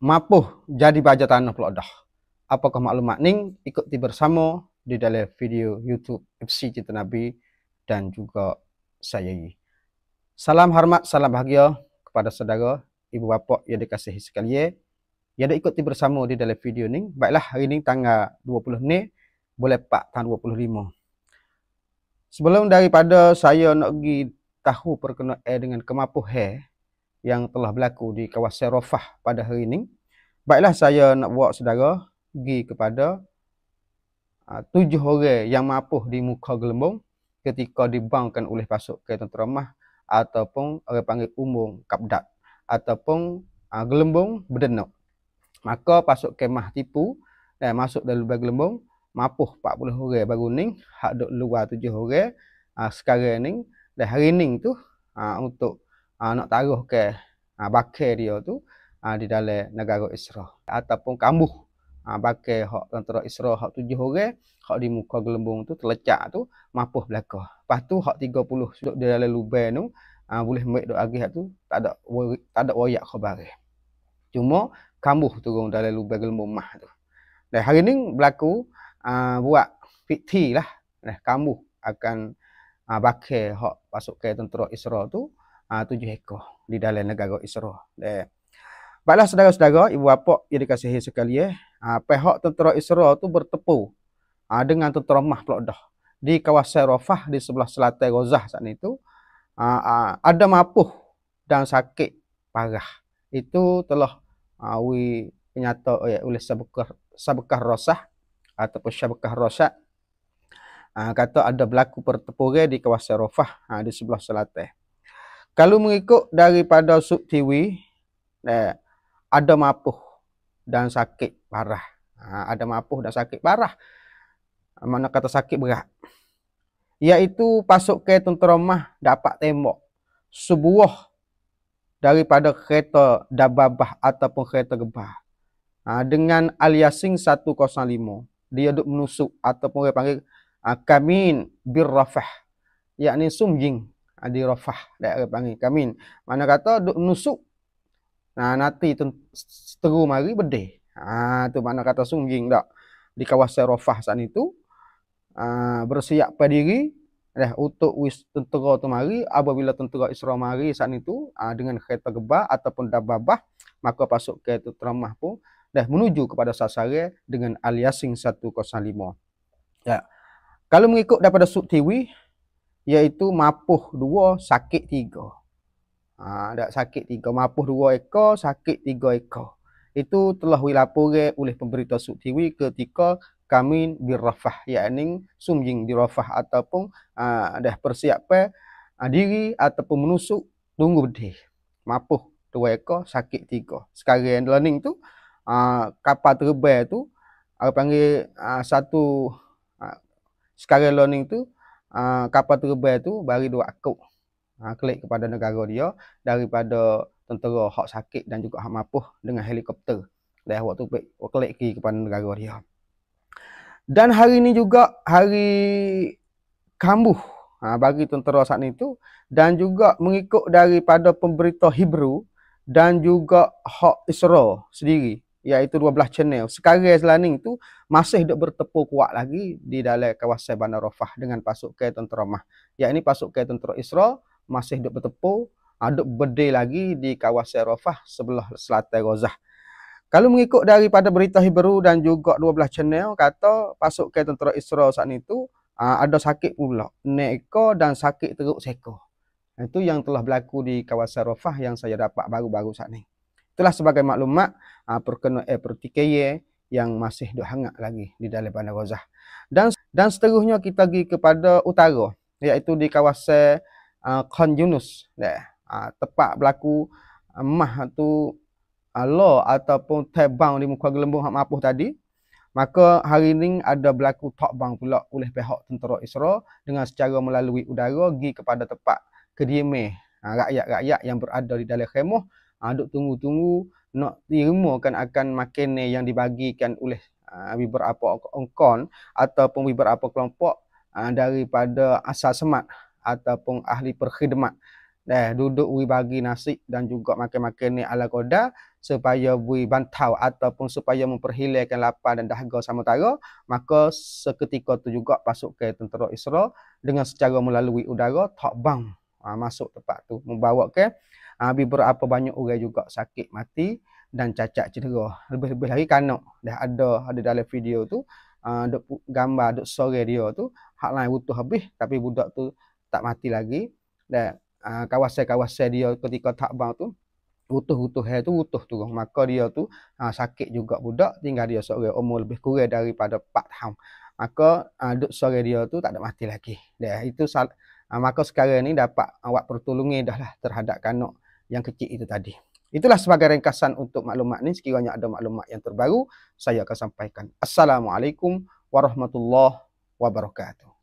mapuh jadi baja tanah pula dah. Apakah maklumat ning? Ikuti bersama di dalam video YouTube FC Cinta Nabi dan juga saya. Salam hormat, salam bahagia kepada saudara, ibu bapa yang dikasihi sekalian yang dah ikuti bersama di dalam video ni. Baiklah, hari ni tanggal 20 ni bulan 4 tahun 25. Sebelum daripada saya nak pergi tahu perkenaan dengan kemapuhan yang telah berlaku di kawasan Rafah pada hari ini, baiklah saya nak bawa saudara pergi kepada 7 orang yang mapuh di muka gelembung ketika dibangkan oleh pasukan tentera Mah ataupun orang panggil umum Kabdat ataupun gelembung berdenuk. Maka pasukan Mah tipu dan masuk dalam lubang gelembung, mapuh 40 orang baru ni, hak duk luar 7 orang. Sekarang ni dan hari ni tu untuk nak taruh ke bakal dia tu di dalam negara Israel ataupun kambuh bakal hak tentera Israel hak 7 orang hak di muka gelembung tu terlecak tu mapuh belaka. Lepas tu hak 30 duduk di dalam lubang tu boleh ambil duk agih tu tak ada wayak khabar. Cuma kambuh turun dalam lubang gelembung Mah tu. Dan hari ni berlaku buat fikti lah. Kambuh akan bakal hak pasukan tentera Israel tu 7 ekor di dalam negara Israel. Baiklah saudara-saudara, ibu bapa yang dikasihi sekalian, pihak tentera Israel tu bertepur dengan tentera Mah pula dah. Di kawasan Rafah di sebelah selatan Gaza saat itu ada mapuh dan sakit parah. Itu telah nyata oleh Sabekah Rosah ataupun Syabekah Rosyad kata ada berlaku pertempuran di kawasan Rafah di sebelah selatan. Kalau mengikut daripada sub TV, ada mapuh dan sakit parah. Ada mapuh dan sakit parah. Mana kata sakit berat. Iaitu pasukan tentera Mah dapat tembak sebuah daripada kereta Dababah ataupun kereta Gebah dengan Al-Yasin 105. Dia duk menusuk ataupun dia panggil Kamin bir Rafah, yakni sumjing di Rafah, dia panggil Kamin. Mana kata duk menusuk nanti seteru mari bedeh. Tu mana kata sumjing dak di kawasan Rafah saat itu. Bersiap pada diri untuk tentera tu mari. Apabila tentera Israel mari saat itu dengan kereta Gebah ataupun Dababah, maka pasukan tentera Mah pun dah menuju kepada sasaran dengan Al-Yasin 105. Ya. Kalau mengikut daripada sub TV, iaitu mapuh 2, sakit 3. Dak sakit 3, mapuh 2 ekor, sakit 3 ekor. Itu telah dilaporkan oleh pemberita sub TV ketika Kamin di Rafah, yakni sumjing di Rafah ataupun dah persiapan diri ataupun menusuk tunggu bedih. Mapuh 2 ekor, sakit 3. Sekarang learning tu kapal terbang tu panggil satu sekarang learning tu kapal terbang tu bagi 2 akuk klik kepada negara dia daripada tentera hak sakit dan juga hak mapuh dengan helikopter. Dah waktu klik kepada negara dia. Dan hari ni juga hari kambuh bagi tentera saat itu, dan juga mengikut daripada pemberita Hebrew dan juga hak Israel sendiri, iaitu 12 channel. Sekarang selaning tu masih duk bertepur kuat lagi di dalam kawasan Bandar Rafah dengan pasukan tentera Mah. Yakni pasukan tentera Israel masih duk bertepur, duk berdiri lagi di kawasan Rafah sebelah selatan Gaza. Kalau mengikut daripada berita Hebrew dan juga 12 channel, kata pasukan tentera Israel saat itu ada sakit pula 6 ekor dan sakit teruk seekor. Itu yang telah berlaku di kawasan Rafah yang saya dapat baru-baru saat ini. Itulah sebagai maklumat perkenaan pertikaian yang masih duk hangat lagi di dalam Bandar Gaza. Dan seterusnya kita pergi kepada utara, iaitu di kawasan Khan Yunus. Tepat berlaku Mah tu law ataupun terbang di muka gelembung hak mapuh tadi. Maka hari ini ada berlaku takbang pula oleh pihak tentera Israel dengan secara melalui udara pergi kepada tempat kediaman rakyat-rakyat yang berada di dalam khemah. Duk tunggu-tunggu nak dirimakan akan makanan yang dibagikan oleh beberapa ongkon ataupun beberapa kelompok daripada asal semat ataupun ahli perkhidmat duduk bui bagi nasi dan juga makan-makan ni ala koda supaya bui bantau ataupun supaya memperhilangkan lapar dan dahaga sementara. Maka seketika tu juga pasukan tentera Israel dengan secara melalui udara terbang masuk tempat tu, membawa ke beberapa banyak orang juga sakit mati dan cacat cedera. Lebih-lebih lagi kanak dah ada dalam video tu gambar duk sore dia tu hak lain utuh habis tapi budak tu tak mati lagi. Dan kawasan-kawasan dia ketika terbang tu utuh-utuh tu utuh turun. Maka dia tu sakit juga budak, tinggal dia seorang umur lebih kurang daripada 4 tahun. Maka duk sore dia tu tak ada mati lagi. Dan itu maka sekarang ni dapat awak pertolongan dah lah terhadap kanak yang kecil itu tadi. Itulah sebagai ringkasan untuk maklumat ni. Sekiranya ada maklumat yang terbaru, saya akan sampaikan. Assalamualaikum warahmatullahi wabarakatuh.